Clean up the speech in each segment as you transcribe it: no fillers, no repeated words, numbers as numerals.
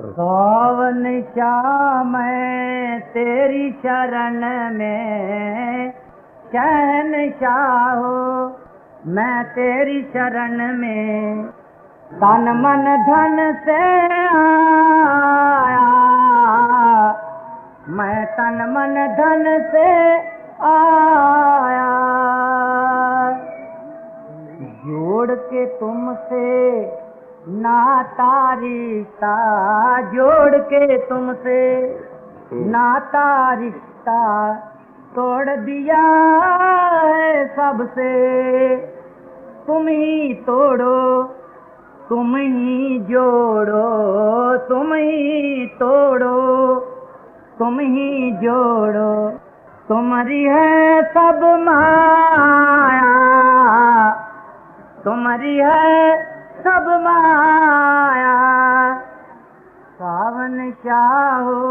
सावन शाह मैं तेरी शरण में, शहनशाह हो मैं तेरी शरण में, तन मन धन से आया, मैं तन मन धन से आया, जोड़ के तुमसे नाता रिश्ता, जोड़ के तुमसे नाता रिश्ता, तोड़ दिया है सबसे, तुम ही तोड़ो तुम ही जोड़ो, तुम ही तोड़ो तुम ही जोड़ो, तुम्हारी है सब माया, तुम्हारी है सब माया। सावन शाह हो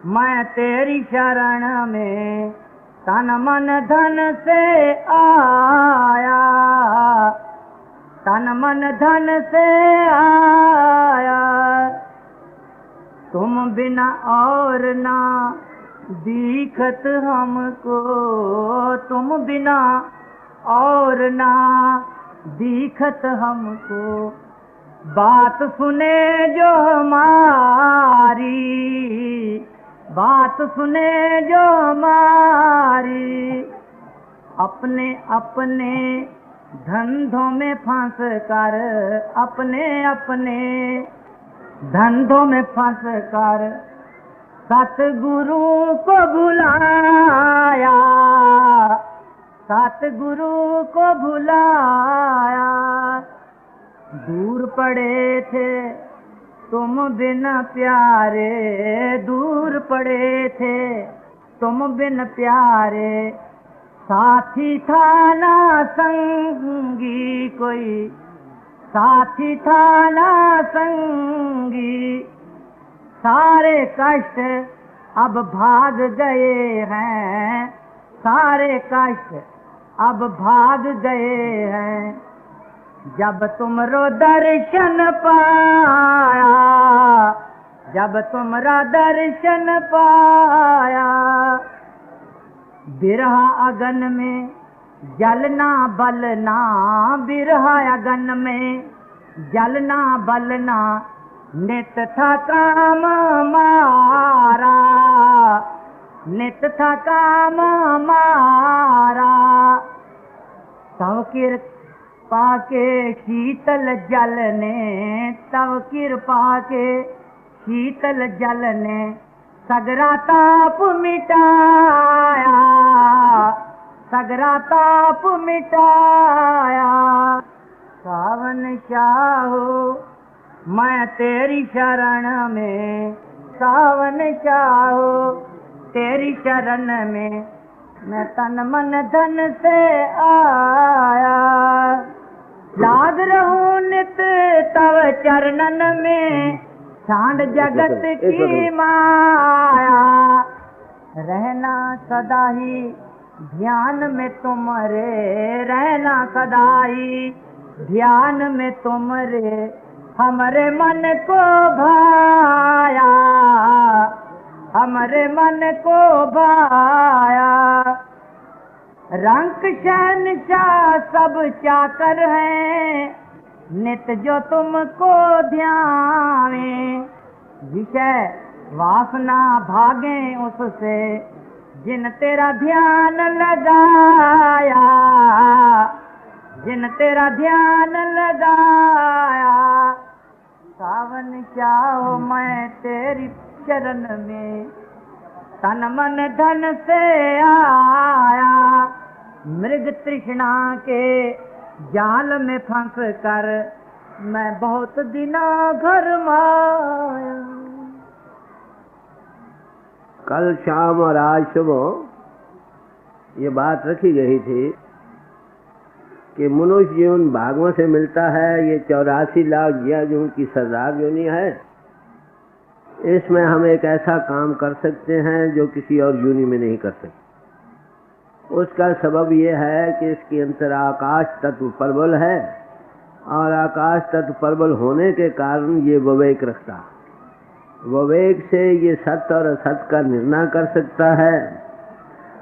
मैं तेरी शरण में, तन मन धन से आया, तन मन धन से आया, तुम बिना और ना दिखत हमको, तुम बिना और ना दिखत हमको, बात सुने जो हमारी, बात सुने जो हमारी, अपने अपने धंधों में फंस कर, अपने अपने धंधों में फंस कर, सतगुरु को भुलाया, सतगुरु को भुलाया, दूर पड़े थे तुम बिन प्यारे, दूर पड़े थे तुम बिन प्यारे, साथी था ना संगी कोई, साथी था ना संगी, सारे कष्ट अब भाग गए हैं, सारे कष्ट अब भाग गए हैं, जब तुमरो दर्शन पाया, जब तुमरा दर्शन पाया, बिरहा अगन में जलना बलना, बिरहा अगन में जलना बलना, नित था काम हमारा, नित था काम हमारा, तव कृपा के शीतल जल ने, तव कृपा के शीतल जल ने, सगरा ताप मिटाया, सगरा ताप मिटाया। सावन शाह हो मैं तेरी शरण में, सावन शाह हो तेरी शरण में, मैं तन मन धन से आया, लाग रहूं नित तव चरणन में, छांड जगत की माया, रहना सदा ही ध्यान में तुमरे, रहना सदा ही ध्यान में तुमरे, हमरे मन को भाया, हमरे मन को भाया, रंक शहनशाह सब चाकर हैं, नित जो तुमको ध्यावे, विषय वासना भागे उससे, जिन तेरा ध्यान लगाया, जिन तेरा ध्यान लगाया। सावन शाह मैं तेरी चरण में, तन मन धन से आया, मृग तृष्णा के जाल में फंस कर, मैं बहुत दिनों घर माया। कल शाम और आज सुबह ये बात रखी गई थी कि मनुष्य जीवन भागवत से मिलता है, ये 84 लाख जिया की सरदार योनि है, इसमें हम एक ऐसा काम कर सकते हैं जो किसी और योनि में नहीं कर सकते। उसका सबब ये है कि इसके अंतर आकाश तत्व प्रबल है, और आकाश तत्व प्रबल होने के कारण ये विवेक रखता। विवेक से ये सत्य और असत का निर्णय कर सकता है,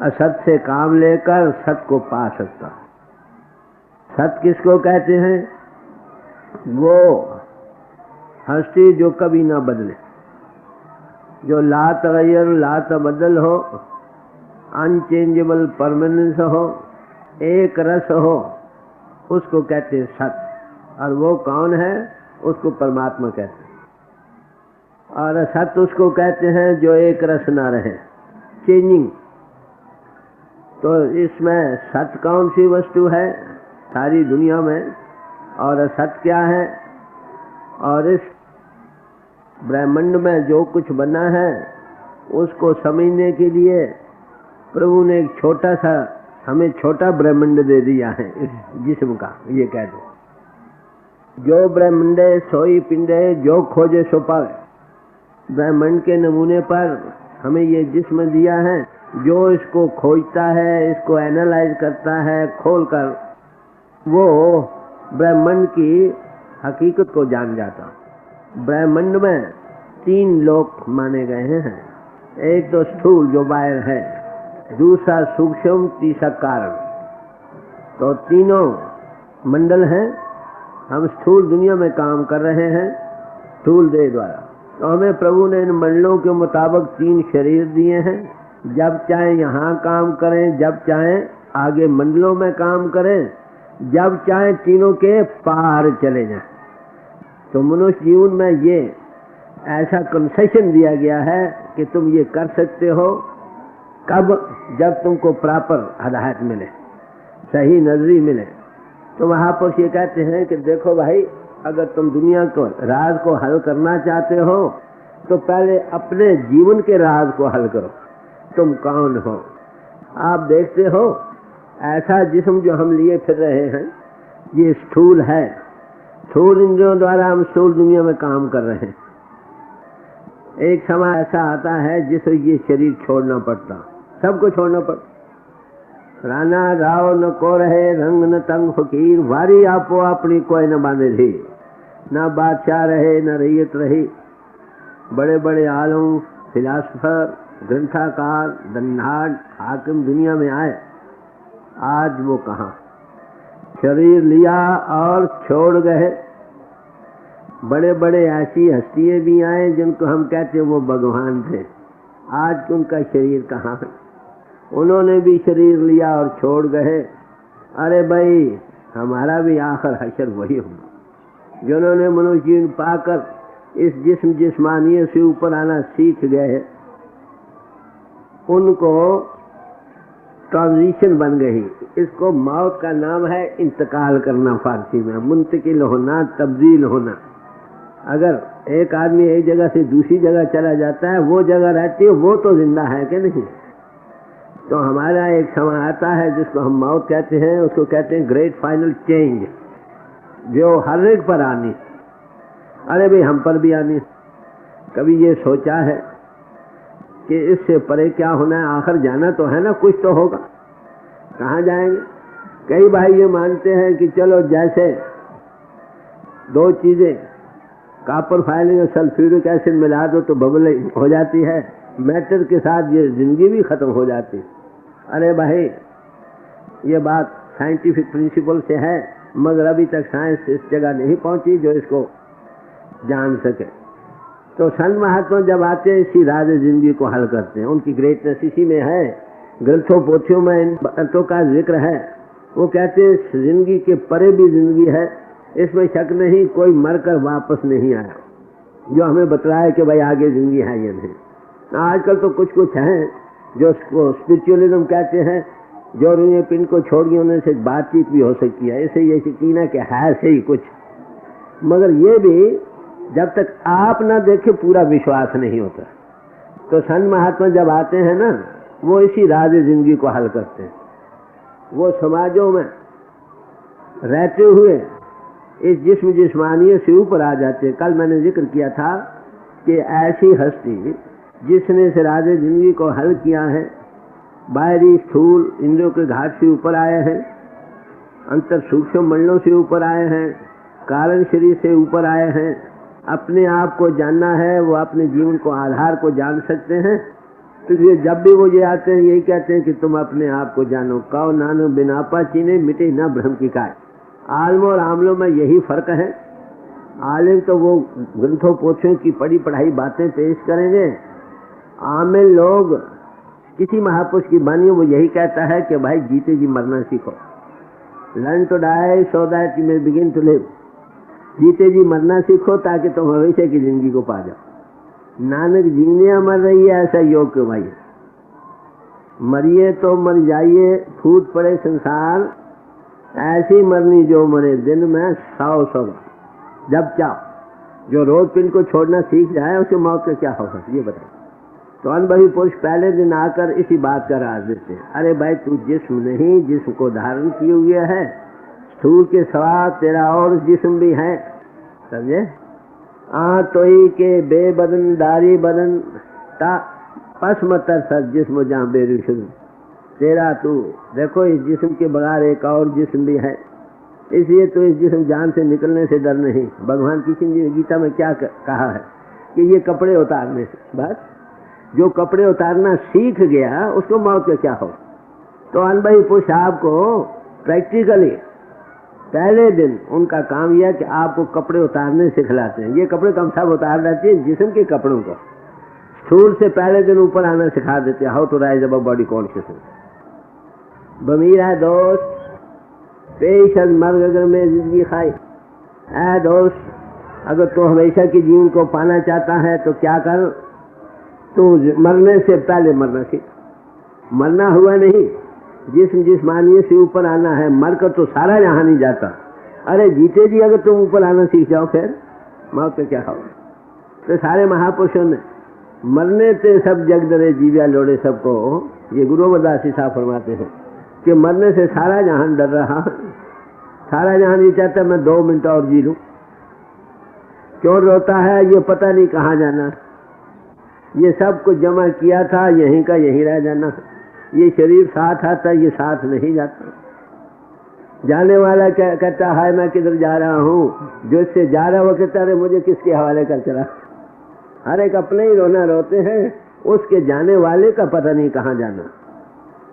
असत से काम लेकर सत्य को पा सकता है। सत्य किसको कहते हैं? वो हस्ती जो कभी ना बदले, जो ला तगय्युर ला तबद्दल हो, अनचेंजेबल परमानेंस हो, एक रस हो, उसको कहते हैं सत्य। और वो कौन है? उसको परमात्मा कहते हैं। और सत्य उसको कहते हैं जो एक रस ना रहे, चेंजिंग। तो इसमें सत्य कौन सी वस्तु है सारी दुनिया में, और सत्य क्या है? और इस ब्रह्मांड में जो कुछ बना है उसको समझने के लिए प्रभु ने एक छोटा सा, हमें छोटा ब्रह्मांड दे दिया है इस जिस्म का। ये कह दो, जो ब्रह्मांडे सोई पिंडे, जो खोजे सो पावे। ब्रह्मांड के नमूने पर हमें ये जिस्म दिया है, जो इसको खोजता है, इसको एनालाइज करता है खोल कर, वो ब्रह्मांड की हकीकत को जान जाता। ब्रह्मांड में 3 लोक माने गए हैं। एक तो स्थूल जो बाहर है, दूसरा सूक्ष्म, तीसरा कारण। तो तीनों मंडल हैं। हम स्थूल दुनिया में काम कर रहे हैं स्थूल देह द्वारा। तो हमें प्रभु ने इन मंडलों के मुताबिक 3 शरीर दिए हैं। जब चाहे यहाँ काम करें, जब चाहे आगे मंडलों में काम करें, जब चाहे तीनों के पार चले जाएं। तो मनुष्य जीवन में ये ऐसा कंसेशन दिया गया है कि तुम ये कर सकते हो। कब? जब तुमको प्रॉपर हिदायत मिले, सही नजरी मिले। तो वहाँ पर ये कहते हैं कि देखो भाई, अगर तुम दुनिया को राज को हल करना चाहते हो तो पहले अपने जीवन के राज को हल करो। तुम कौन हो? आप देखते हो ऐसा जिस्म जो हम लिए फिर रहे हैं, ये स्थूल है। स्थूल इंद्रियों द्वारा हम स्थूल दुनिया में काम कर रहे हैं। एक समय ऐसा आता है जिसे ये शरीर छोड़ना पड़ता, सबको छोड़ना पड़ता। राना राव न को रहे, रंग न तंग फकीर, वारी आपो अपनी कोई न बांधे थी। न बादशाह रहे न रैयत रही। बड़े बड़े आलम, फिलासफर, ग्रंथाकार, दंडाट, हाकिम दुनिया में आए, आज वो कहाँ? शरीर लिया और छोड़ गए। बड़े बड़े ऐसी हस्तियां भी आए जिनको हम कहते हैं वो भगवान थे, आज उनका शरीर कहाँ है? उन्होंने भी शरीर लिया और छोड़ गए। अरे भाई, हमारा भी आखिर हशर वही होगा। जिन्होंने मनुष्य जीवन पाकर इस जिस्मानियत से ऊपर आना सीख गए, उनको ट्रांजिशन बन गई। इसको मौत का नाम है इंतकाल करना, फारसी में मुंतकिल होना, तब्दील होना। अगर एक आदमी एक जगह से दूसरी जगह चला जाता है, वो जगह रहती है, वो तो जिंदा है कि नहीं? तो हमारा एक समय आता है जिसको हम मौत कहते हैं, उसको कहते हैं ग्रेट फाइनल चेंज, जो हर एक पर आनी। अरे भाई, हम पर भी आनी। कभी ये सोचा है कि इससे परे क्या होना है? आखिर जाना तो है ना, कुछ तो होगा। कहाँ जाएंगे? कई भाई ये मानते हैं कि चलो जैसे 2 चीजें कॉपर फाइलिंग और सल्फ्यूरिक एसिड मिला दो तो बबलिंग हो जाती है, मैटर के साथ ये जिंदगी भी खत्म हो जाती है। अरे भाई, ये बात साइंटिफिक प्रिंसिपल से है, मगर अभी तक साइंस इस जगह नहीं पहुंची जो इसको जान सके। तो संत महात्मा जब आते हैं, इसी राज जिंदगी को हल करते हैं। उनकी ग्रेटनेस इसी में है। ग्रंथों पोथियों में इन बातों का जिक्र है। वो कहते हैं जिंदगी के परे भी जिंदगी है, इसमें शक नहीं, कोई मरकर वापस नहीं आया जो हमें बतलाया कि भाई आगे जिंदगी है या नहीं। आजकल तो कुछ कुछ है जो स्पिरिचुअलिज्म कहते हैं, जो पिन को छोड़ के उन्हें से बातचीत भी हो सकती है। इसे ये यकीन है कि है सही कुछ, मगर ये भी जब तक आप ना देखे पूरा विश्वास नहीं होता। तो संत महात्मा जब आते हैं ना, वो इसी राज जिंदगी को हल करते हैं। वो समाजों में रहते हुए इस जिस्मानियत से ऊपर आ जाते हैं। कल मैंने जिक्र किया था कि ऐसी हस्ती जिसने इस राज जिंदगी को हल किया है, बाहरी स्थूल इंद्रियों के घाट से ऊपर आए हैं, अंतर सूक्ष्म मंडलों से ऊपर आए हैं, कारण शरीर से ऊपर आए हैं, अपने आप को जानना है, वो अपने जीवन को आधार को जान सकते हैं। तो ये जब भी वो ये आते हैं यही कहते हैं कि तुम अपने आप को जानो। कहो नानो बिनापा चीने मिटे न भ्रम की काय। आलमों और आमलों में यही फर्क है। आलिम तो वो ग्रंथों पोथों की पढ़ी पढ़ाई बातें पेश करेंगे। आमिल लोग किसी महापुरुष की वाणी वो यही कहता है कि भाई जीते जी मरना सीखो। Learn to die so that you may begin to live. जीते जी मरना सीखो ताकि तुम भविष्य की जिंदगी को पा जाओ। नानक जीवनिया मर रही है, ऐसा योग के भाई। मरिए तो मर जाइए, फूट पड़े संसार, ऐसी मरनी जो मरे दिन में 100 जब चाहो। जो रोज पिन को छोड़ना सीख जाए उसे मौत का क्या होगा ये बताओ। तो अनुभवी पुरुष पहले दिन आकर इसी बात का राज देते हैं। अरे भाई तू जिस्म नहीं, जिस्म को धारण किए हुए है। स्थूल के सवा तेरा और जिस्म भी है, समझे। तोई के बेबदन दारी बदन ता पसमतर सर जिस्म जहाँ बेरुशुद तेरा तू। देखो इस जिस्म के बगैर एक और जिस्म भी है, इसलिए तो इस जिस्म जान से निकलने से डर नहीं। भगवान किसी ने गीता में क्या कहा है कि ये कपड़े उतारने से, बस जो कपड़े उतारना सीख गया उसको मौत का क्या हो। तो अनुभवी पुरुष आपको प्रैक्टिकली पहले दिन उनका काम यह कि आपको कपड़े उतारने सिखलाते हैं। ये कपड़े कम सब उतार देते हैं जिस्म के कपड़ों को। स्थूल से पहले दिन ऊपर आना सिखा देते हैं, how to rise above body consciousness. बमीरा दोस्त पेश मर्ग अगर में जिंदगी खाई। ऐ दोस्त, अगर तू हमेशा की जीवन को पाना चाहता है तो क्या कर, तू मरने से पहले मरना सीख। मरना हुआ नहीं, जिस्मानी से ऊपर आना है। मरकर तो सारा जहां नहीं जाता। अरे जीते जी अगर तुम ऊपर आना सीख जाओ फिर मौत पे क्या होगा। तो सारे महापुरुषों ने मरने से सब जग डरे जीव्या लोड़े सबको, ये गुरु अमरदास जी साहब फरमाते हैं कि मरने से सारा जहान डर रहा। सारा जहान ये चाहता मैं 2 मिनट और जी लूं। क्यों रोता है, ये पता नहीं कहाँ जाना। ये सब कुछ जमा किया था, यहीं का यहीं रह जाना। ये शरीर साथ आता, ये साथ नहीं जाता। जाने वाला क्या कहता है मैं किधर जा रहा हूँ, जो इससे जा रहा वो कहता है मुझे किसके हवाले कर चला। हर एक अपने ही रोना रोते हैं, उसके जाने वाले का पता नहीं कहाँ जाना।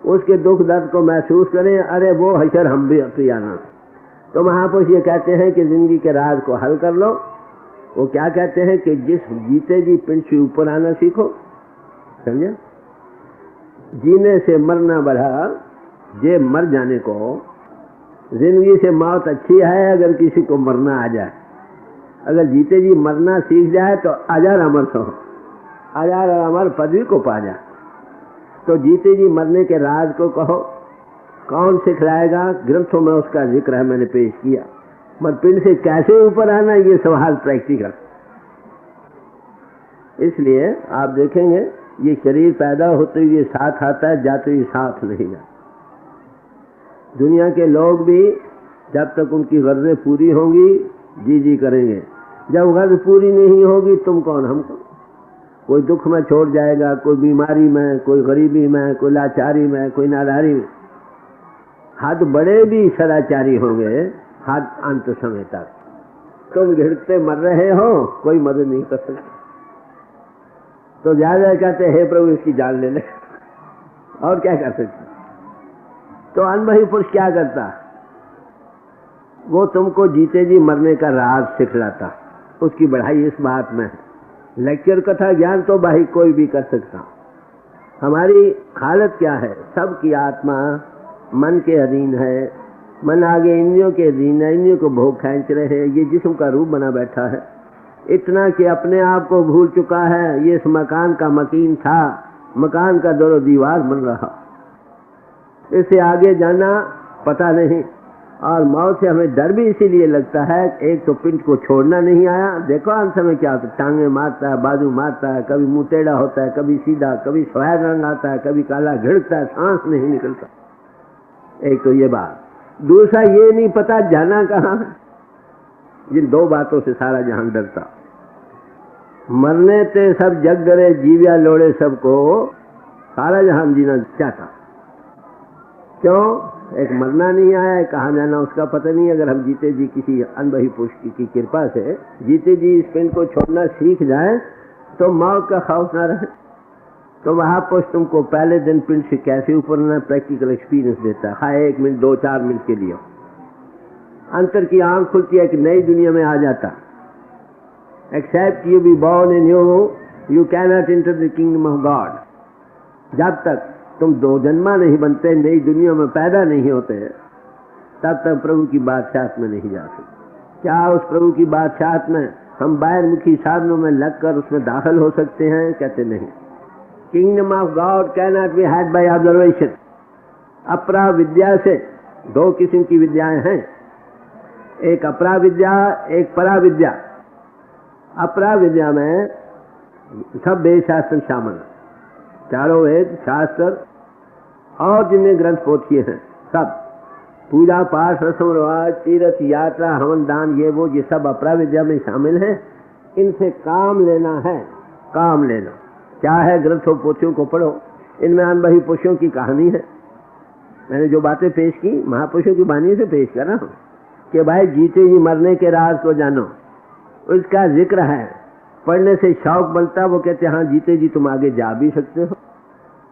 उसके दुख दर्द को महसूस करें, अरे वो हशर हम भी अपनी आना। तो महापुरुष ये कहते हैं कि जिंदगी के राज को हल कर लो। वो क्या कहते हैं कि जिस जीते जी पिंड से ऊपर आना सीखो, समझे। जीने से मरना बढ़ा, जे मर जाने को। जिंदगी से मौत अच्छी है अगर किसी को मरना आ जाए। अगर जीते जी मरना सीख जाए तो अजर अमर सो, अजर अमर पदवी को पा जाए। तो जीते जी मरने के राज को कहो, कौन सिखलाएगा। ग्रंथों में उसका जिक्र है, मैंने पेश किया। मगर पिंड से कैसे ऊपर आना ये सवाल प्रैक्टिकल। इसलिए आप देखेंगे ये शरीर पैदा होते हुए साथ आता है, जाते हुए साथ नहीं जाता। दुनिया के लोग भी जब तक उनकी गर्जें पूरी होंगी जी जी करेंगे। जब गर्ज पूरी नहीं होगी तुम कौन हम कौन। कोई दुख में छोड़ जाएगा, कोई बीमारी में, कोई गरीबी में, कोई लाचारी में, कोई नादारी में। हद बड़े भी सदाचारी होंगे हद अंत समय तक। तुम घिरते मर रहे हो, कोई मदद नहीं कर सकता। तो ज्यादा कहते हे प्रभु इसकी जान ले ले, और क्या कर सकते। तो अनुभवी पुरुष क्या करता, वो तुमको जीते जी मरने का राज सिखलाता। उसकी बढ़ाई इस बात में है। लेक्चर कथा ज्ञान तो भाई कोई भी कर सकता। हमारी हालत क्या है, सबकी आत्मा मन के अधीन है। मन आगे इंद्रियों के अधीन है, इंद्रियों को भोग खींच रहे हैं। ये जिस्म का रूप बना बैठा है, इतना कि अपने आप को भूल चुका है। ये इस मकान का मकीन था, मकान का दोनों दीवार बन रहा। इससे आगे जाना पता नहीं। और मौत से हमें डर भी इसीलिए लगता है, एक तो पिंड को छोड़ना नहीं आया। देखो अंत में क्या होता है, टांगे मारता है, बाजू मारता है, कभी मुंह टेढ़ा होता है, कभी सीधा, कभी सफेद रंग आता है, कभी काला घिरता है, सांस नहीं निकलता। एक तो ये बात। दूसरा ये नहीं पता जाना कहाँ है। जिन दो बातों से सारा जहां डरता। मरने ते सब जग डरे जीव्या लोड़े सबको, सारा जहां जीना चाहता। क्यों? एक मरना नहीं आया है, कहाँ जाना उसका पता नहीं। अगर हम जीते जी किसी अनबही पुरुष की कृपा से जीते जी इस पिंड को छोड़ना सीख जाए तो मौत का खौफ ना रहे। तो महापुरुष तुमको पहले दिन पिंड से कैसे ऊपरना प्रैक्टिकल एक्सपीरियंस देता है। हाँ, 1 मिनट 2-4 मिनट के लिए अंतर की आंख खुलती है कि नई दुनिया में आ जाता। Except you be born in you can not enter the kingdom of God. जब तक तुम 2 जन्मा नहीं बनते, नई दुनिया में पैदा नहीं होते, तब तक प्रभु की बादशाहत में नहीं जा सकते। क्या उस प्रभु की बादशाहत में हम बाहरमुखी साधनों में लगकर उसमें दाखिल हो सकते हैं? कहते नहीं। Kingdom of God can not be had by observation. अपरा विद्या से 2 किस्म की विद्याएं हैं, एक अपरा विद्या, एक परा विद्या। अपरा विद्या में सब वेद शास्त्र शामिल है, चारों वेद शास्त्र और जितने ग्रंथ पोथिए हैं सब, पूजा पाठ रस्म रिवाज तीर्थ यात्रा हवन दान ये सब अपरा विद्या में शामिल हैं। इनसे काम लेना है, काम लेना क्या है? ग्रंथों पोथियों को पढ़ो, इनमें अनबही पुरुषों की कहानी है। मैंने जो बातें पेश की महापुरुषों की वाणी से पेश कर रहा हूं कि भाई जीते जी मरने के राज को जानो, उसका जिक्र है। पढ़ने से शौक बनता, वो कहते हाँ जीते जी तुम आगे जा भी सकते हो।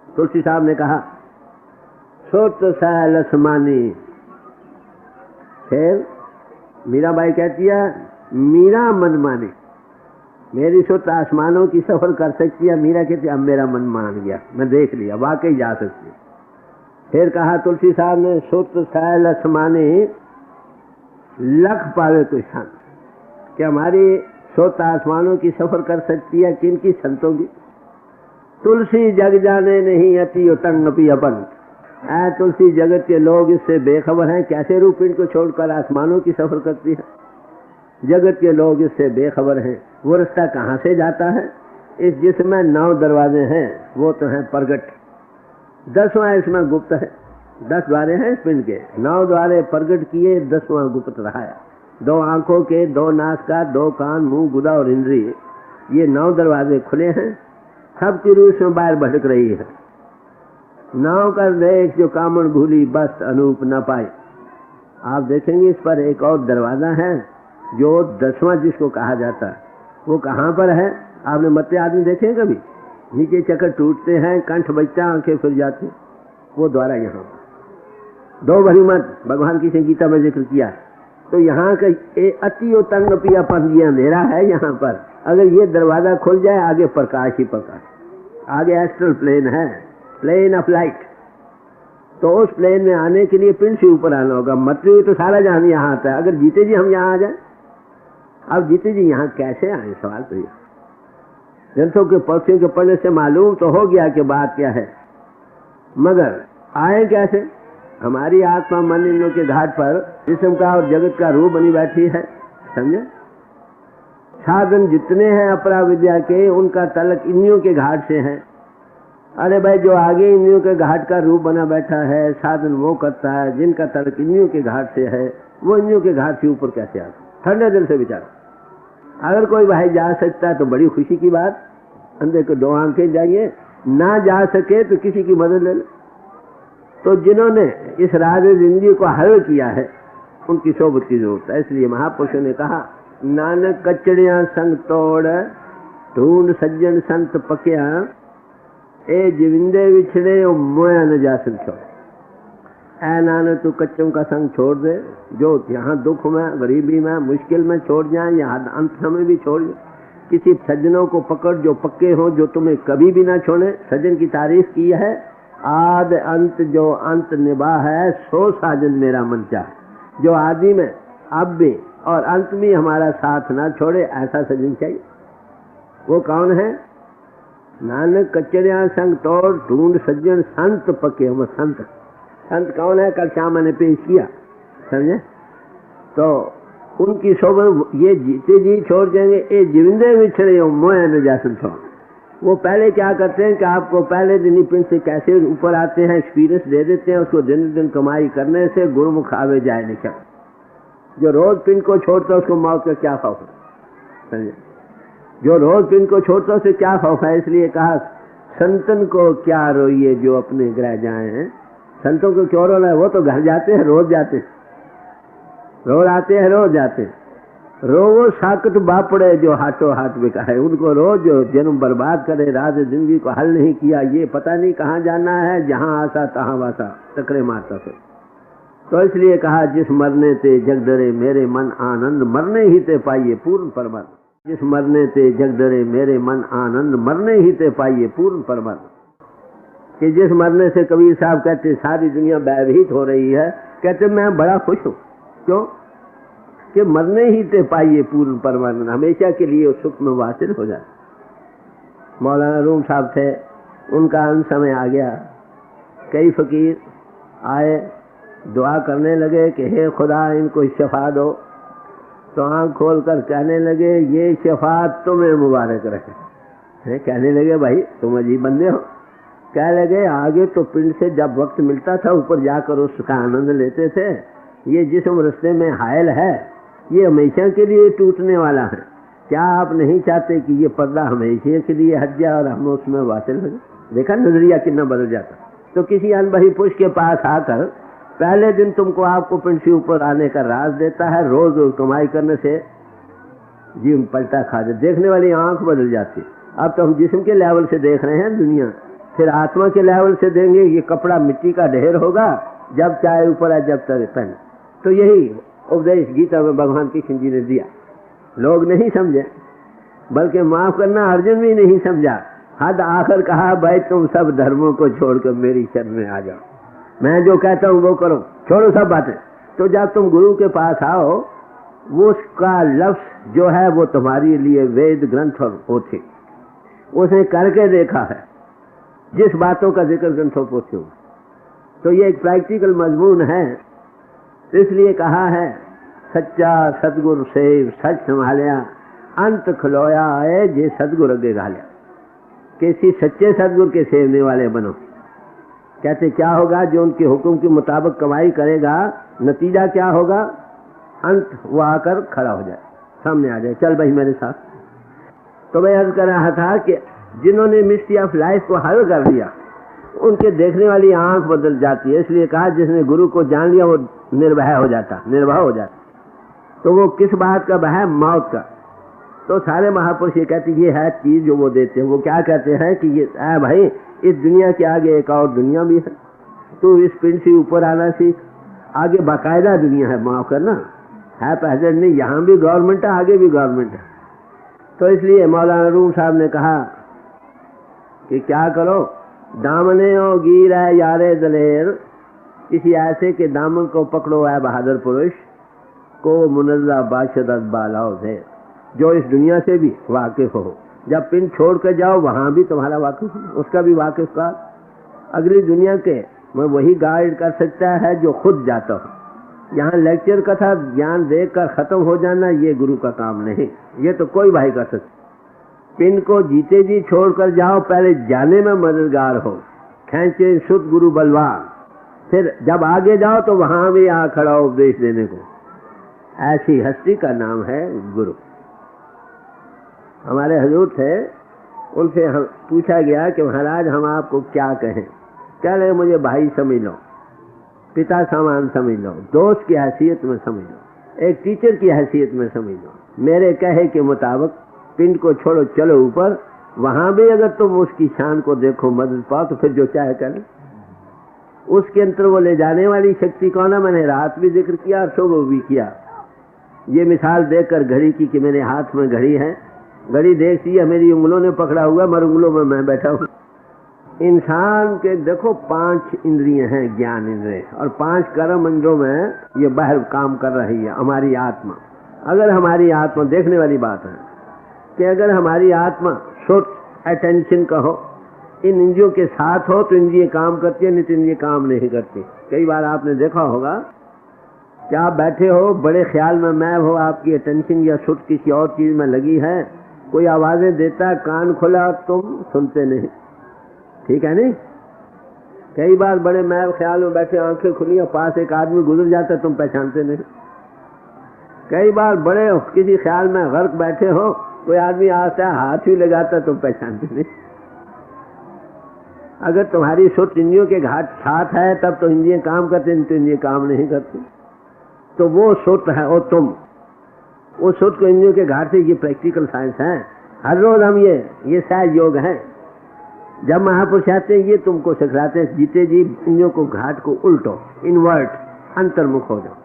तुलसी साहब ने कहा सोत सैलसमानी। फिर मीराबाई कहती है मीरा मन मानी, मेरी सोच आसमानों की सफर कर सकती है। मीरा कहती अब मेरा मन मान गया, मैं देख लिया वाकई जा सकती। फिर कहा तुलसी साहब ने सोत सैलसमानी लख पावे तो शांत, कि हमारी सोच आसमानों की सफर कर सकती है। किन की? संतों की। तुलसी जग जाने नहीं अति उतंग पी अपन। तुलसी जगत के लोग इससे बेखबर हैं, कैसे रूप इनको छोड़कर आसमानों की सफर करती है। जगत के लोग इससे बेखबर हैं। वो रास्ता कहाँ से जाता है? इस जिसमें 9 दरवाजे हैं वो तो हैं प्रगट, 10वां इसमें गुप्त है। 10 द्वारे हैं इस पिंड के, 9 द्वारे प्रगट किए, 10वां गुप्त रहा है। 2 आंखों के, 2 नाक का, 2 कान, मुंह, गुदा और इंद्रिय, ये 9 दरवाजे खुले हैं। सबकी रूह में बाहर भटक रही है। 9 कर देख जो कामन भूली बस अनूप न पाए। आप देखेंगे इस पर एक और दरवाजा है जो 10वां जिसको कहा जाता है। वो कहाँ पर है? आपने मत्ते आदमी देखे कभी? नीचे चक्कर टूटते हैं, कंठ बजता, आंखें फिर जाती, वो द्वारा यहाँ पर 2 भरी मत भगवान की गीता में जिक्र किया। तो यहाँ का अति उतंग पियापन ये अंधेरा है यहाँ पर। अगर ये दरवाजा खुल जाए आगे प्रकाश ही प्रकाश, आगे एस्ट्रल प्लेन है, प्लेन ऑफ लाइट। तो उस प्लेन में आने के लिए पिंड से ऊपर आना होगा। मृत्यु तो सारा जहान यहाँ आता है। अगर जीते जी हम यहाँ आ जाए, अब जीते जी यहाँ कैसे आए? सवाल तो ये ग्रंथों के पक्षियों के पढ़ने से मालूम तो हो गया कि बात क्या है, मगर आए कैसे? हमारी आत्मा मन इंद्रियों के घाट पर जिस्म का और जगत का रूप बनी बैठी है, समझे? साधन जितने हैं अपरा विद्या के, उनका तलक इंद्रियों के घाट से है। अरे भाई, जो आगे इंद्रियों के घाट का रूप बना बैठा है, साधन वो करता है जिनका तलक इंद्रियों के घाट से है, वो इंद्रियों के घाट से ऊपर कैसे आता? ठंडे दिल से विचार। अगर कोई भाई जा सकता है तो बड़ी खुशी की बात, अंधे को 2 आंखें जाइए, ना जा सके तो किसी की मदद ले ले। तो जिन्होंने इस राज जिंदगी को हल किया है उनकी सोबत की जरूरत है। इसलिए महापुरुषों ने कहा नानक कचड़ियां संग तोड़ ढूंढ सज्जन संत पकिया, ए जिविंदे विछड़े ओ मोया न जा छोड़। ऐ नानक तू कच्चों का संग छोड़ दे, जो यहाँ दुख में, गरीबी में, मुश्किल में छोड़ जाए, यहाँ अंत समय भी छोड़ जाए। किसी सज्जनों को पकड़ जो पक्के हो, जो तुम्हें कभी भी ना छोड़े। सज्जन की तारीफ की है, आद अंत जो अंत निभा है, सो साजन मेरा मन चाहे। जो आदि में, अब भी और अंत में हमारा साथ ना छोड़े, ऐसा सज्जन चाहिए। वो कौन है? नानक कचड़ियां संग तोड़ ढूंढ सज्जन संत पके। हम संत, संत कौन है? कल शाम मैंने पेश किया, समझे? तो उनकी शोभा ये जीते जी छोड़ देंगे, ए जिंदे विछड़े हो मोया न जासन छोड़। वो पहले क्या करते हैं कि आपको पहले दिन ही पिंड से कैसे ऊपर आते हैं एक्सपीरियंस दे देते हैं। उसको दिन दिन कमाई करने से गुरुमुख आवे जाए निकल। जो रोज पिंड को छोड़ता है उसको मौत का क्या खौफ है, समझे? जो रोज पिंड को छोड़ता है उसे क्या खौफ है? इसलिए कहा संतन को क्या रोइए जो अपने ग्रह जाए हैं, संतों को क्यों रोना है? वो तो घर जाते हैं, रोज जाते हैं, रोज आते हैं, रोज जाते हैं। रोवो साकत बापड़े जो हाथों हाथ बिका है, उनको रोज जन्म बर्बाद करे, राज जिंदगी को हल नहीं किया, ये पता नहीं कहाँ जाना है, जहाँ आसा तहाँ वासा, टकरे मारता से। तो इसलिए कहा जिस मरने ते जग डरे मेरे मन आनंद, मरने ही ते पाइए पूर्ण परमात्मा। जिस मरने ते जग डरे मेरे मन आनंद, मरने ही ते पाइए पूर्ण परमात्मा। कि जिस मरने से कबीर साहब कहते सारी दुनिया भयभीत हो रही है, कहते मैं बड़ा खुश हूँ। क्यों? कि मरने ही ते पाइए पूर्ण परमानंद, हमेशा के लिए उस सुख में वासिल हो जाए। मौलाना रूम साहब थे, उनका अंत समय आ गया। कई फकीर आए, दुआ करने लगे कि हे खुदा इनको शफा दो। तो आँख खोल कर कहने लगे ये शफात तुम्हें मुबारक रहे। कहने लगे भाई तुम अजीब बंदे हो। कह लगे आगे तो पिंड से जब वक्त मिलता था ऊपर जाकर उसका आनंद लेते थे, ये जिस्म रस्ते में हायल है ये हमेशा के लिए टूटने वाला है। क्या आप नहीं चाहते कि ये पर्दा हमेशा के लिए हट जाए और हम उसमें वासिल हो जाए? देखा नजरिया कितना बदल जाता। तो किसी अनबही पुरुष के पास आकर पहले दिन तुमको आपको पिंड से ऊपर आने का राज देता है, रोज रोज कमाई करने से जीवन पलटा खा जाए, देखने वाली आंख बदल जाती। अब तो हम जिस्म के लेवल से देख रहे हैं दुनिया, फिर आत्मा के लेवल से देंगे। ये कपड़ा मिट्टी का ढेर होगा, जब चाहे ऊपर आए जब तक पहने। तो यही उपदेश गीता में भगवान कृष्ण जी ने दिया। लोग नहीं समझे, बल्कि माफ करना अर्जुन भी नहीं समझा। हद आखिर कहा भाई तुम सब धर्मों को छोड़कर मेरी शरण में आ जाओ, मैं जो कहता हूँ वो करो, छोड़ो सब बातें। तो जब तुम गुरु के पास आओ, वो उसका लफ्ज जो है वो तुम्हारे लिए वेद ग्रंथ और पोथी, उसने करके देखा है जिस बातों का जिक्र ग्रंथों पोथियों। तो ये एक प्रैक्टिकल मजमून है। इसलिए कहा है सच्चा सतगुरु सेव सच संभालिया, अंत खलोया आए जे सतगुरु अगे घालिया। किसी सच्चे सतगुरु के सेवने वाले बनो। कहते क्या होगा? जो उनके हुक्म के मुताबिक कमाई करेगा, नतीजा क्या होगा? अंत वो आकर खड़ा हो जाए, सामने आ जाए, चल भाई मेरे साथ। तो मैं अर्ज कर रहा था कि जिन्होंने मिस्ट्री ऑफ लाइफ को हल कर दिया, उनके देखने वाली आंख बदल जाती है। इसलिए कहा जिसने गुरु को जान लिया वो निर्भय हो जाता, निर्भय हो जाता। तो वो किस बात का भय? मौत का। तो सारे महापुरुष ये कहते ये है चीज जो वो देते हैं। वो क्या कहते हैं कि ये भाई इस दुनिया के आगे एक और दुनिया भी है, तू इस पिंड से ऊपर आना सीख। आगे बाकायदा दुनिया है, माफ करना है पहले नहीं, यहाँ भी गवर्नमेंट है, आगे भी गवर्नमेंट है। तो इसलिए मौलाना रूम साहब ने कहा कि क्या करो, दामने ओ गिर है यारे दलेर, किसी ऐसे के दामन को पकड़ो है बहादुर पुरुष को मुनज़्ज़ा बाशद बालाओ से, जो इस दुनिया से भी वाकिफ हो। जब पिंड छोड़ कर जाओ वहां भी तुम्हारा वाकिफ, उसका भी वाकिफ का। अगली दुनिया के मैं वही गाइड कर सकता है जो खुद जाता हो। यहाँ लेक्चर कथा ज्ञान देख कर खत्म हो जाना ये गुरु का काम नहीं, ये तो कोई भाई कर सकता। पिंड को जीते जी छोड़ कर जाओ, पहले जाने में मददगार हो, खेचे शुद्ध गुरु बलवान। फिर जब आगे जाओ तो वहां भी आ खड़ा उपदेश देने को। ऐसी हस्ती का नाम है गुरु। हमारे हजूर थे, उनसे हम पूछा गया कि महाराज हम आपको क्या कहें? कह रहे मुझे भाई समझ लो, पिता समान समझ लो, दोस्त की हैसियत में समझ लो, एक टीचर की हैसियत में समझ लो। मेरे कहे के मुताबिक पिंड को छोड़ो, चलो ऊपर, वहां भी अगर तुम उसकी शान को देखो, मदद पाओ, तो फिर जो चाहे करें। उसके अंतर वो ले जाने वाली शक्ति कौन है? मैंने रात भी जिक्र किया और सुबह भी किया। ये मिसाल देखकर घड़ी की कि मेरे हाथ में घड़ी है, घड़ी देखती है मेरी उंगलों ने पकड़ा हुआ, मर उंगलों में मैं बैठा हूँ। इंसान के देखो 5 इंद्रियां हैं, ज्ञान इंद्रिय, और 5 कर्म इंद्रियों में ये बाहर काम कर रही है हमारी आत्मा। अगर हमारी आत्मा, देखने वाली बात है कि अगर हमारी आत्मा शॉर्ट अटेंशन का हो, इन इंद्रियों के साथ हो तो इंद्रिय काम करती है, नहीं तो इंद्रिय काम नहीं करती। कई बार आपने देखा होगा कि आप बैठे हो, बड़े ख्याल में मैं हो, आपकी अटेंशन या शॉर्ट किसी और चीज में लगी है, कोई आवाजें देता, कान खोला और तुम सुनते नहीं, ठीक है नहीं? कई बार बड़े मैं ख्याल में बैठे, आंखें खुली, पास एक आदमी गुजर जाता, तुम पहचानते नहीं। कई बार बड़े किसी ख्याल में गर्क बैठे हो, कोई आदमी आता है हाथ ही लगाता, तुम पहचानते नहीं। अगर तुम्हारी सोच इंद्रियों के घाट साथ है तब तो इंद्रियां काम करते, नहीं तो इंद्रियां काम नहीं करती। तो वो सोच है और तुम वो सोच को इंद्रियों के घाट से, ये प्रैक्टिकल साइंस है। हर रोज हम ये सहज योग है। जब महापुरुष आते हैं ये तुमको सिखलाते हैं, जीते जी इंद्रियों को घाट को उल्टो, इन्वर्ट, अंतर्मुख हो जाओ।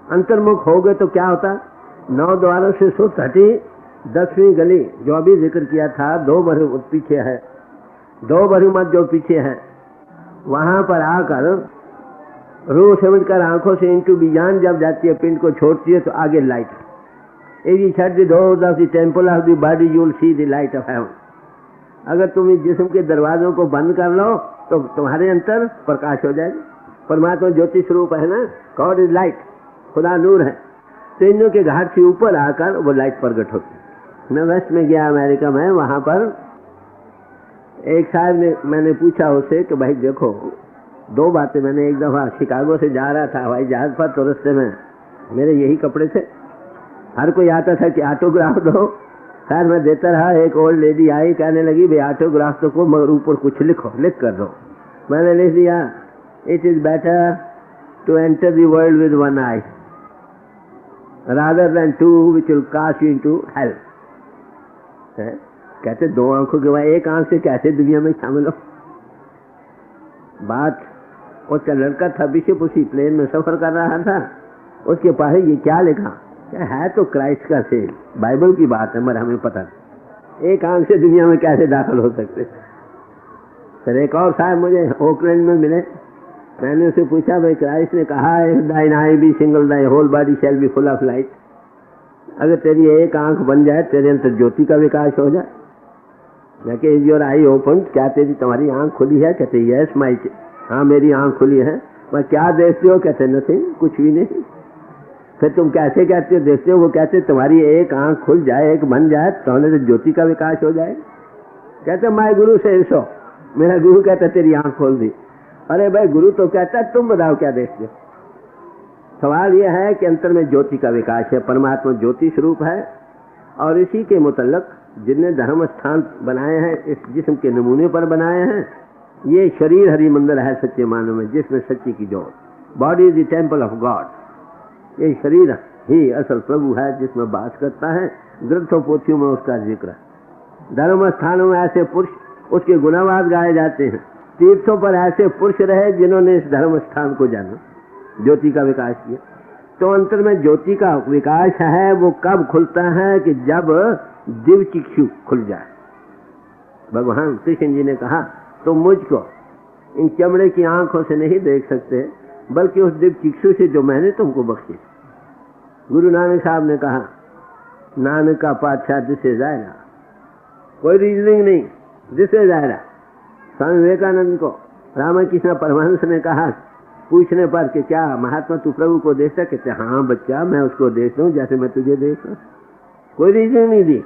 अंतर्मुख हो गए तो क्या होता, 9 द्वारों से सोच हटी, 10वीं गली जो अभी जिक्र किया था, 2 बरु पीछे है, 2 बरु मत जो पीछे है, वहां पर आकर रूह समझ कर आंखों से इंटू बियान जब जाती है, पिंड को छोड़ती है तो आगे light. If you shut the doors of the temple of the body, you will see the light of heaven. अगर तुम इस जिस्म के दरवाजों को बंद कर लो तो तुम्हारे अंतर प्रकाश हो जाएगा। परमात्मा ज्योति स्वरूप है ना, गॉड इज लाइट, खुदा नूर है। तो इंद्रियों के घाट से ऊपर आकर वो लाइट प्रकट होती है। मैं वेस्ट में गया, अमेरिका में, वहां पर एक साहब ने, मैंने पूछा उसे कि भाई देखो 2 बातें। मैंने एक दफा शिकागो से जा रहा था हवाई जहाज पर, तो रस्ते में मेरे यही कपड़े थे, हर कोई आता था कि ऑटोग्राफ दो। खैर मैं देता रहा। एक ओल्ड लेडी आई, कहने लगी भाई ऑटोग्राफ तो को, मगर ऊपर कुछ लिखो, लिख कर दो। मैंने लिख दिया, it is better to enter the world with 1 eye rather than 2 which will cast you into hell। कहते 2 आंखों के बाद 1 आंख से कैसे दुनिया में शामिल हो। बात उसका लड़का था बिशप, उसी प्लेन में सफर कर रहा था, उसके पास ये क्या लिखा है, तो क्राइस्ट का सेल, बाइबल की बात है, मगर हमें पता नहीं 1 आंख से दुनिया में कैसे दाखिल हो सकते। फिर एक और साहब मुझे ओकलैंड में मिले, मैंने उसे पूछा भाई क्राइस्ट ने कहा है thine eye be single thy whole body shall be full of light. अगर तेरी 1 आंख बन जाए, तेरे अंदर ज्योति का विकास हो जाए। मैं कि इज योर आई ओपन, क्या तेरी तुम्हारी आंख खुली है? कहते यस माई, हाँ मेरी आंख खुली है। मैं क्या देखते हो? कहते नथिंग, कुछ भी नहीं। फिर तुम कैसे कहते हो देखते हो? वो कहते तुम्हारी 1 आंख खुल जाए, 1 बन जाए, तो ज्योति का विकास हो जाए। कहते माय गुरु से ऐसो, मेरा गुरु कहता तेरी आंख खोल दी। अरे भाई गुरु तो कहता तुम बताओ क्या देखते हो। सवाल यह है कि अंतर में ज्योति का विकास है। परमात्मा ज्योति स्वरूप है और इसी के मुतल्लक जिनने धर्म स्थान बनाए हैं, इस जिस्म के नमूने पर बनाए हैं, ये शरीर हरि मंदिर है सच्चे मानव में, जिसमें सच्ची की ज्योत। Body is the temple of God. ये शरीर ही असल प्रभु है जिसमें वास करता है। ग्रंथों पोथियों में उसका जिक्र है। धर्म स्थानों में ऐसे पुरुष, उसके गुणवाद गाए जाते हैं। तीर्थों पर ऐसे पुरुष रहे जिन्होंने इस धर्म स्थान को जाना, ज्योति का विकास किया। तो अंतर में ज्योति का विकास है वो कब खुलता है कि जब दिव्य चक्षु खुल जाए। भगवान कृष्ण जी ने कहा तुम मुझको इन चमड़े की आंखों से नहीं देख सकते, बल्कि उस दिव्य चक्षु से जो मैंने तुमको बख्शी। गुरु नानक साहब ने कहा नानक का पातशाह दिसे जाएगा, कोई रीजनिंग नहीं, दिसे जाएगा। स्वामी विवेकानंद को रामकृष्ण परमहंस ने कहा पूछने पर कि क्या महात्मा तू प्रभु को देखता? कहते हाँ बच्चा मैं उसको देखता हूँ जैसे मैं तुझे देखता हूँ। कोई रीजन नहीं दी।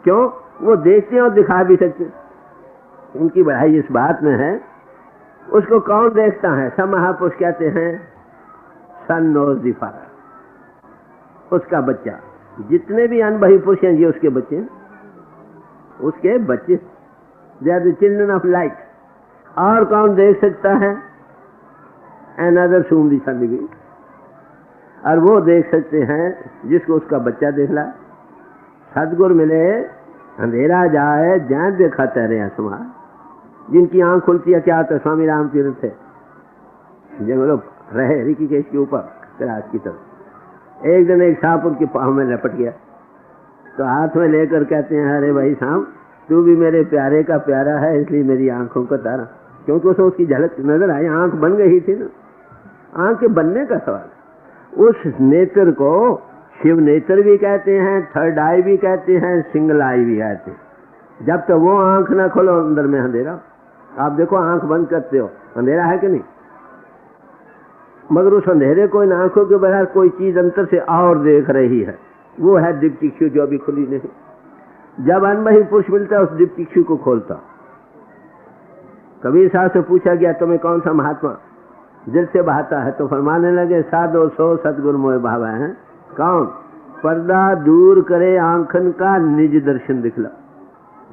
क्यों? वो देखते हैं और दिखा भी सकते। उनकी बढ़ाई इस बात में है। उसको कौन देखता है? सब महापुरुष कहते हैं सन नोज द फादर, उसका बच्चा। जितने भी अनबही पुरुष हैं ये उसके बच्चे, उसके बच्चे, they are the children of light. और कौन देख सकता है? Another whom the sun reveals। और वो देख सकते हैं जिसको उसका बच्चा देख ला। सदगुरु मिले अंधेरा जाए जहाँ देखा तेरे आसमां। जिनकी आंख खुलती है क्या होता है? स्वामी राम तीर्थ थे जंगलों रहे ऋषिकेश के ऊपर कैलाश की तरफ। एक दिन एक सांप उनके पाँव में लपट गया, तो हाथ में लेकर कहते हैं अरे भाई सांप तू भी मेरे प्यारे का प्यारा है, इसलिए मेरी आंखों को तारा। क्योंकि उसे उसकी झलक नजर आई, आंख बन गई थी ना। आंख के बनने का सवाल। उस नेत्र को शिव नेत्र भी कहते हैं, थर्ड आई भी कहते हैं, सिंगल आई भी कहते हैं। जब तक वो आंख ना खोलो अंदर में अंधेरा। आप देखो आंख बंद करते हो, अंधेरा है कि नहीं? मगर उस अंधेरे को इन आंखों के बगैर कोई चीज अंतर से और देख रही है, वो है दिव्य चक्षु जो अभी खुली नहीं। जब अनबही पुरुष मिलता है उस दिव्य चक्षु को खोलता। कबीर साहब से पूछा गया तुम्हें कौन सा महात्मा दिल से बहाता है? तो फरमाने लगे साधो सो सतगुरु मोह भाव है। कौन? पर्दा दूर करे आंखन का निज दर्शन दिखला।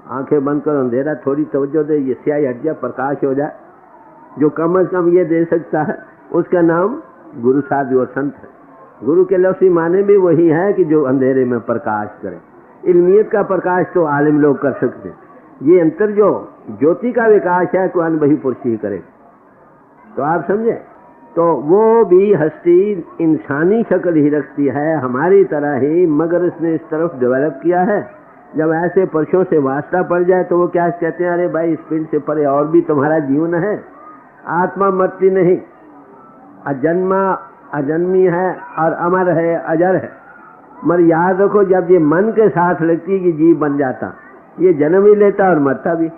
आंखें बंद करो, अंधेरा थोड़ी तवज्जो दे, ये स्याही हट जाए, प्रकाश हो जाए, जो कम से कम ये दे सकता है उसका नाम गुरु साधु और संत है। गुरु के लफ्ज़ी माने भी वही है कि जो अंधेरे में प्रकाश करे। इल्मियत का प्रकाश तो आलिम लोग कर सकते, ये अंतर जो ज्योति का विकास है कोई अनुभवी पुरुष ही करे। तो आप समझे, तो वो भी हस्ती इंसानी शक्ल ही रखती है हमारी तरह ही, मगर इसने इस तरफ डेवलप किया है। जब ऐसे पुरुषों से वास्ता पड़ जाए तो वो क्या कहते हैं, अरे भाई इस पिंड से परे और भी तुम्हारा जीवन है, आत्मा मरती नहीं, अजन्मा अजन्मी है और अमर है, अजर है। मगर याद रखो, जब ये मन के साथ लगती है कि जीव बन जाता, ये जन्म ही लेता और मरता भी।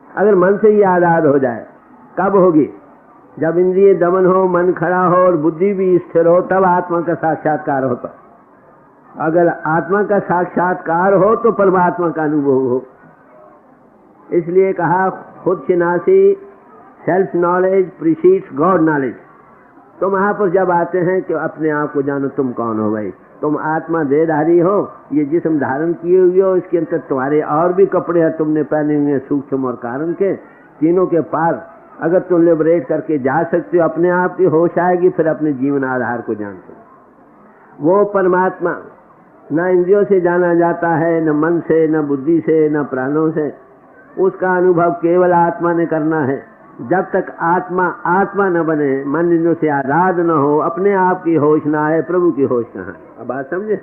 अगर मन से ये आज़ाद हो जाए, कब होगी? जब इंद्रिय दमन हो, मन खड़ा हो और बुद्धि भी स्थिर हो, तब आत्मा का साक्षात्कार होता। अगर आत्मा का साक्षात्कार हो तो परमात्मा का अनुभव हो। इसलिए कहा खुद शिनासी, self knowledge precedes God knowledge. तो महापुरुष जब आते हैं कि अपने आप को जानो, तुम कौन हो भाई, तुम आत्मा देहधारी हो, ये जिस्म धारण किए हुए हो, इसके अंदर तुम्हारे और भी कपड़े हैं तुमने पहने हुए, सूक्ष्म और कारण के, तीनों के पार अगर तुम लिबरेट करके जा सकते हो, अपने आप की होश आएगी, फिर अपने जीवन आधार को जानते हो। वो परमात्मा न इंद्रियों से जाना जाता है, न मन से, न बुद्धि से, न प्राणों से, उसका अनुभव केवल आत्मा ने करना है। जब तक आत्मा आत्मा न बने, मन इंद्रियों से आजाद न हो, अपने आप की होश ना आए, प्रभु की होश कहाँ है? अब बात समझे?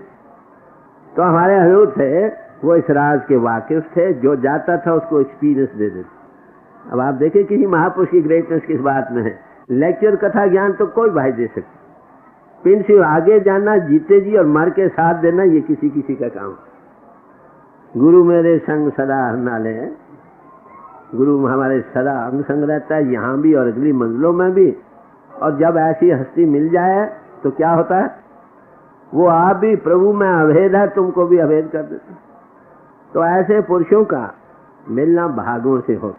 तो हमारे हजूर थे, वो इस राज के वाकिफ थे, जो जाता था उसको एक्सपीरियंस दे देते। अब आप देखें किसी महापुरुष की ग्रेटनेस किस बात में है। लेक्चर कथा ज्ञान तो कोई भाई दे सकते, पिंड से आगे जाना, जीते जी और मर के साथ देना, ये किसी किसी का काम। गुरु मेरे संग सदा हरनाले है, गुरु हमारे सदा अंग संग रहता है, यहाँ भी और अगली मंजिलों में भी। और जब ऐसी हस्ती मिल जाए तो क्या होता है, वो आप भी प्रभु में अभेद है, तुमको भी अभेद कर देते। तो ऐसे पुरुषों का मिलना भागों से हो।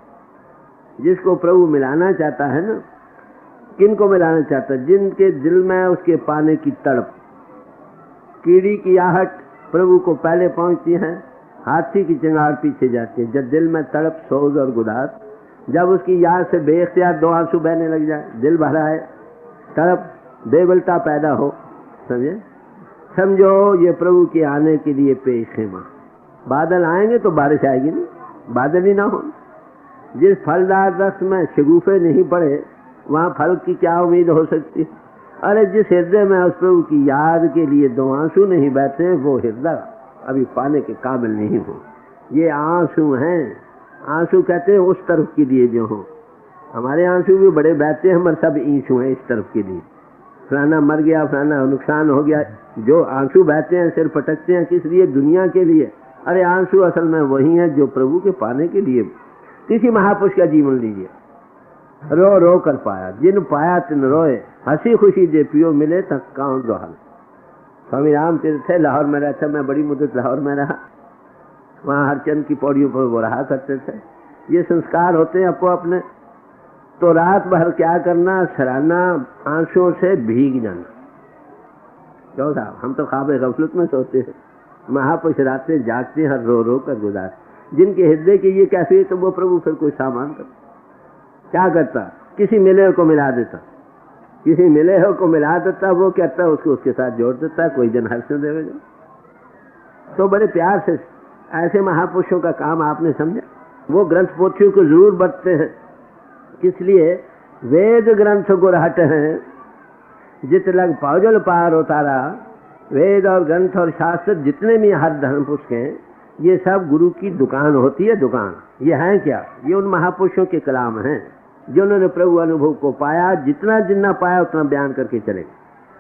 जिसको प्रभु मिलाना चाहता है ना, किनको मिलाना चाहता है? जिनके दिल में उसके पाने की तड़प, कीड़ी की आहट प्रभु को पहले पहुंचती है, हाथी की चिंगार पीछे जाती है। जब दिल में तड़प, सोज और गुदार, जब उसकी याद से बेख्तियार दो आंसू बहने लग जाए, दिल भरा है, तड़प, बेबलता पैदा हो, समझे, समझो ये प्रभु के आने के लिए पेश है। माँ बादल आएंगे तो बारिश आएगी नहीं, बादल ही ना हो। जिस फलदार रस में शगुफे नहीं पड़े, वहाँ फल की क्या उम्मीद हो सकती? अरे जिस हृदय में उस प्रभु की याद के लिए दो आंसू नहीं बहते, वो हृदय अभी पाने के काबिल नहीं हो। ये आंसू हैं, आंसू कहते हैं उस तरफ के लिए जो हो। हमारे आंसू भी बड़े बहते हैं, हमारे सब ईंसू हैं इस तरफ के लिए। फलाना मर गया, फलाना नुकसान हो गया, जो आंसू बहते हैं, सिर पटकते हैं, किस लिए? दुनिया के लिए। अरे आंसू असल में वही है जो प्रभु के पाने के लिए। किसी महापुरुष का जीवन लीजिए, रो रो कर पाया, जिन पाया तिन रोए, हंसी खुशी जे पियो मिले तक कौन रोहल। स्वामी राम तीर्थ थे, लाहौर में रहता, मैं बड़ी मुद्दत लाहौर में रहा, वहाँ हरचंद की पौड़ियों पर वो रहा करते थे। ये संस्कार होते हैं अपो अपने। तो रात भर क्या करना, सराहना, आंसुओं से भीग जाना। क्यों साहब, हम तो ख्वाब गफलत में सोते हैं, महापुरुष रातें जागते हैं, रो रो कर गुजार। जिनके हृदय की ये कैफियत, तो वो प्रभु फिर कोई सामान कर क्या करता? किसी मिले को मिला देता, किसी मिले हो को मिला देता, वो कहता है उसको उसके साथ जोड़ देता, कोई जन हर्ष न देवेगा। तो बड़े प्यार से ऐसे महापुरुषों का काम आपने समझा। वो ग्रंथ पोथियों को जरूर बरतते हैं, किस लिए? वेद ग्रंथ को रहते हैं, जित लग पाउजल पार उतारा। वेद और ग्रंथ और शास्त्र जितने भी हर धर्म पुस्तक हैं, ये सब गुरु की दुकान होती है। दुकान ये है क्या? ये उन महापुरुषों के कलाम हैं जिन्होंने प्रभु अनुभव को पाया। जितना जितना पाया उतना बयान करके चले।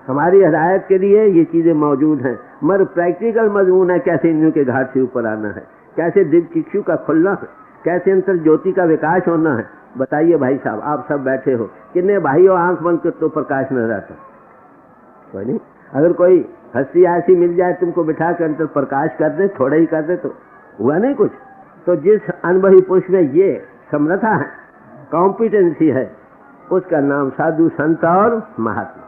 हमारी हिदायत के लिए ये चीजें मौजूद हैं, मगर प्रैक्टिकल मजमून है कैसे इंद्रियों के घाट से ऊपर आना है, कैसे दिव्य चक्षु का खुलना है, कैसे अंतर ज्योति का विकास होना है। बताइए भाई साहब, आप सब बैठे हो, कितने भाइयों आंख बंद कर तो प्रकाश नजर आता? कोई नहीं। अगर कोई हस्ती ऐसी मिल जाए तुमको बिठा कर अंतर प्रकाश कर दे, थोड़ा ही कर दे, तो हुआ नहीं कुछ। तो जिस अनुभवी पुरुष में ये समर्था है, कॉम्पिटेंसी है, उसका नाम साधु संत और महात्मा।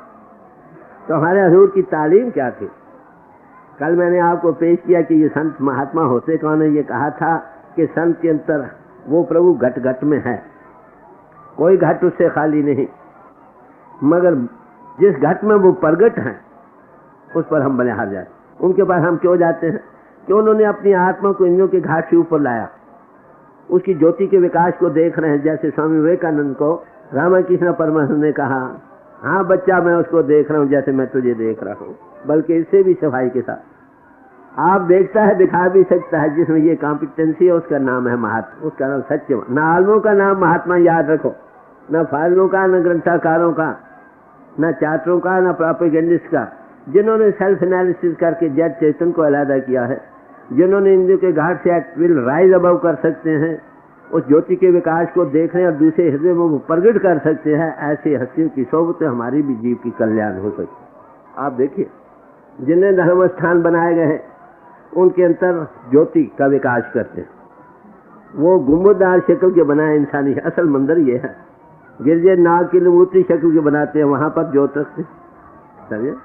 तो हमारे हजूर की तालीम क्या थी? कल मैंने आपको पेश किया कि ये संत महात्मा होते कौन है। ये कहा था कि संत के अंतर वो प्रभु घट घट में है, कोई घट उससे खाली नहीं, मगर जिस घट में वो प्रगट हैं उस पर हम बलिहार जाते। उनके पास हम क्यों जाते हैं? कि उन्होंने अपनी आत्मा को इंद्रियों के घाट से ऊपर लाया, उसकी ज्योति के विकास को देख रहे हैं। जैसे स्वामी विवेकानंद को रामकृष्ण परमहंस ने कहा, हाँ बच्चा मैं उसको देख रहा हूँ जैसे मैं तुझे देख रहा हूँ, बल्कि इससे भी सफाई के साथ आप देखता है, दिखा भी सकता है। जिसमें ये कॉम्पिटेंसी है उसका नाम है महात्मा, उसका नाम सत्य। न आलमों का नाम महात्मा याद रखो, न फाइलों का, न ग्रंथाकारों का, न छात्रों का, न प्रोपेगेंडिस्ट का, जिन्होंने सेल्फ एनालिसिस करके जड़ चेतन को अलहदा किया है, जिन्होंने इंद्रियों के घाट से विल राइज अबव कर सकते हैं, उस ज्योति के विकास को देख रहे हैं और दूसरे हृदय में वो प्रगट कर सकते हैं। ऐसे हस्तियों की सोबत हमारी भी जीव की कल्याण हो सकती। आप देखिए जिन्हें धर्म स्थान बनाए गए हैं उनके अंतर ज्योति का विकास करते हैं। वो गुंबददार शक्ल के बनाए इंसानी है। असल मंदिर ये है, गिरजे नाग की मूर्ति शक्ल के बनाते हैं, वहां पर ज्योत रखते समझे।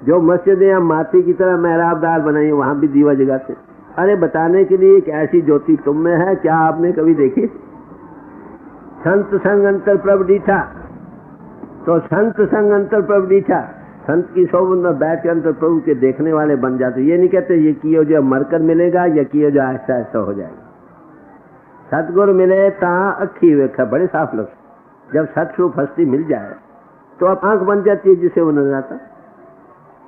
जो मस्जिद या माथी की तरह मेहराबदार बनाई वहां भी दीवा जगाते। अरे बताने के लिए एक ऐसी ज्योति तुम में है, क्या आपने कभी देखी? संत संग अंतर प्रभ डीठा, तो संत संग अंतर प्रभ डीठा, संत की सोबत में बैठ के अंतर प्रभु के देखने वाले बन जाते। ये नहीं कहते ये कियो जो मरकर मिलेगा, या कियो जो ऐसा ऐसा हो जाएगा। सतगुरु मिले ता अखी वेखा, बड़े साफ लफ्ज। जब सतरूप हस्ती मिल जाए तो अब आंख बन जाती है जिसे वो नजर आता।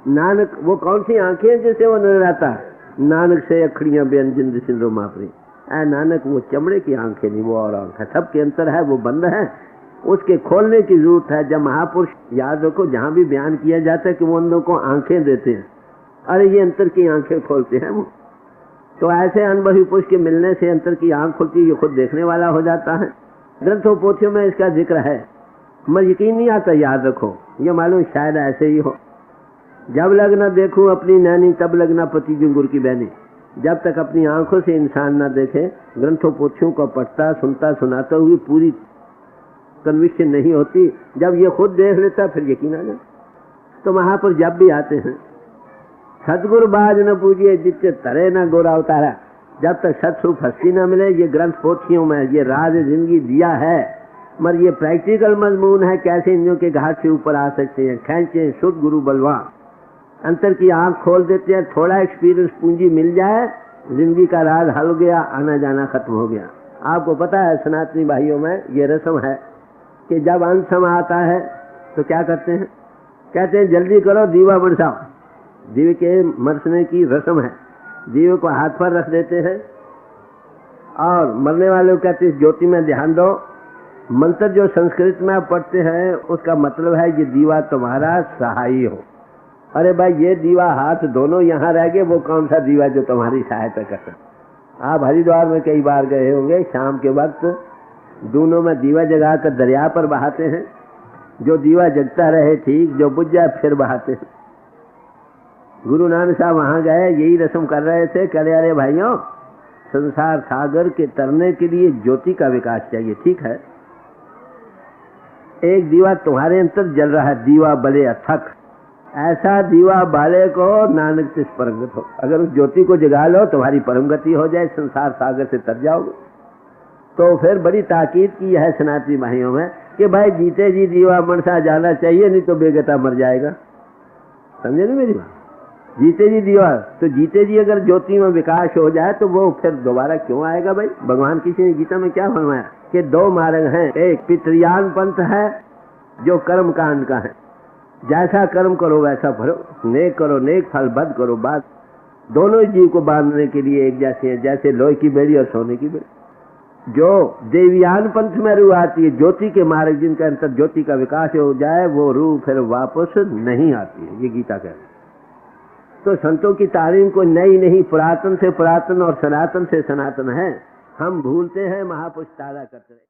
नानक वो कौन सी आंखें हैं जिसे वो नजर आता? नानक से अखड़ियां बेन जिंद सिंधु मापरी। ऐ नानक वो चमड़े की आंखें नहीं, वो और आंख है। सबके अंतर है, वो बंद है, उसके खोलने की जरूरत है। जब महापुरुष, याद रखो, जहां भी बयान किया जाता है कि वो अंधों को आंखें देते हैं, अरे ये अंतर की आंखें खोलते हैं वो। तो ऐसे अनुभवी पुरुष के मिलने से अंतर की आंख खुलती, ये खुद देखने वाला हो जाता है। ग्रंथों पोथियों में इसका जिक्र है, मगर यकीन नहीं आता। याद रखो, ये मालूम शायद ऐसे ही हो। जब लगना देखूं अपनी नैनी, तब लगना पति जुंगुर की बहनी। जब तक अपनी आंखों से इंसान न देखे, ग्रंथों पोथियों को पढ़ता, सुनता, सुनाता हुई पूरी कन्विक्शन नहीं होती। जब ये खुद देख लेता फिर यकीन आ जाता। तो वहां पर जब भी आते हैं, सतगुरु बाज न पूजिए जिससे तरे न गोरा उतारा। जब तक सतस्वरूप हस्ती न मिले, ये ग्रंथ पोथियों में ये राज जिंदगी दिया है, मगर ये प्रैक्टिकल मजमून है कैसे इंद्रियों के घाट से ऊपर आ सकते हैं। खेचे शुद्ध गुरु बलवान, अंतर की आंख खोल देते हैं। थोड़ा एक्सपीरियंस पूंजी मिल जाए, जिंदगी का राज हल गया, आना जाना खत्म हो गया। आपको पता है सनातनी भाइयों में ये रस्म है कि जब अंत समय आता है तो क्या करते हैं? कहते हैं जल्दी करो दीवा बरसाओ। दीवे के मरसने की रस्म है। दीवे को हाथ पर रख देते हैं और मरने वाले को कहते हैं ज्योति में ध्यान दो। मंत्र जो संस्कृत में आप पढ़ते हैं उसका मतलब है ये दीवा तुम्हारा सहाई हो। अरे भाई ये दीवा हाथ दोनों यहाँ रह गए, वो कौन सा दीवा जो तुम्हारी सहायता कर सकता? आप हरिद्वार में कई बार गए होंगे, शाम के वक्त दोनों में दीवा जगाकर दरिया पर बहाते हैं। जो दीवा जगता रहे ठीक, जो बुझ जाए फिर बहाते हैं। गुरु नानक साहब वहां गए, यही रस्म कर रहे थे। कह रहे अरे भाइयों, संसार सागर के तरने के लिए ज्योति का विकास चाहिए। ठीक है, एक दीवा तुम्हारे अंदर जल रहा है, दीवा बले अथक। ऐसा दीवा बाले को नानक से परमगत हो। अगर उस ज्योति को जगा लो तुम्हारी परमगति हो जाए, संसार सागर से तर जाओगे। तो फिर बड़ी ताकीद की है सनातनी भाइयों में कि भाई जीते जी दीवा मनसा जाना चाहिए, नहीं तो बेगता मर जाएगा। समझे ना मेरी बात? जीते जी दीवा, तो जीते जी अगर ज्योति में विकास हो जाए तो वो फिर दोबारा क्यों आएगा? भाई भगवान किसी ने गीता में क्या फरमाया कि दो मार्ग हैं। एक पितृयान पंथ है जो कर्म कांड का है, जैसा कर्म करो वैसा भरो, नेक करो नेक फल, बद करो बद। दोनों जीव को बांधने के लिए एक जैसे हैं, जैसे लोहे की बेड़ी और सोने की बेड़ी। जो देवियान पंथ में रूह आती है, ज्योति के मार्ग जिनका अंतर ज्योति का विकास हो जाए, वो रूह फिर वापस नहीं आती है। ये गीता कहती है। तो संतों की तालीम को नई नहीं, पुरातन से पुरातन और सनातन से सनातन है। हम भूलते हैं, महापुरुष तारा करते हैं।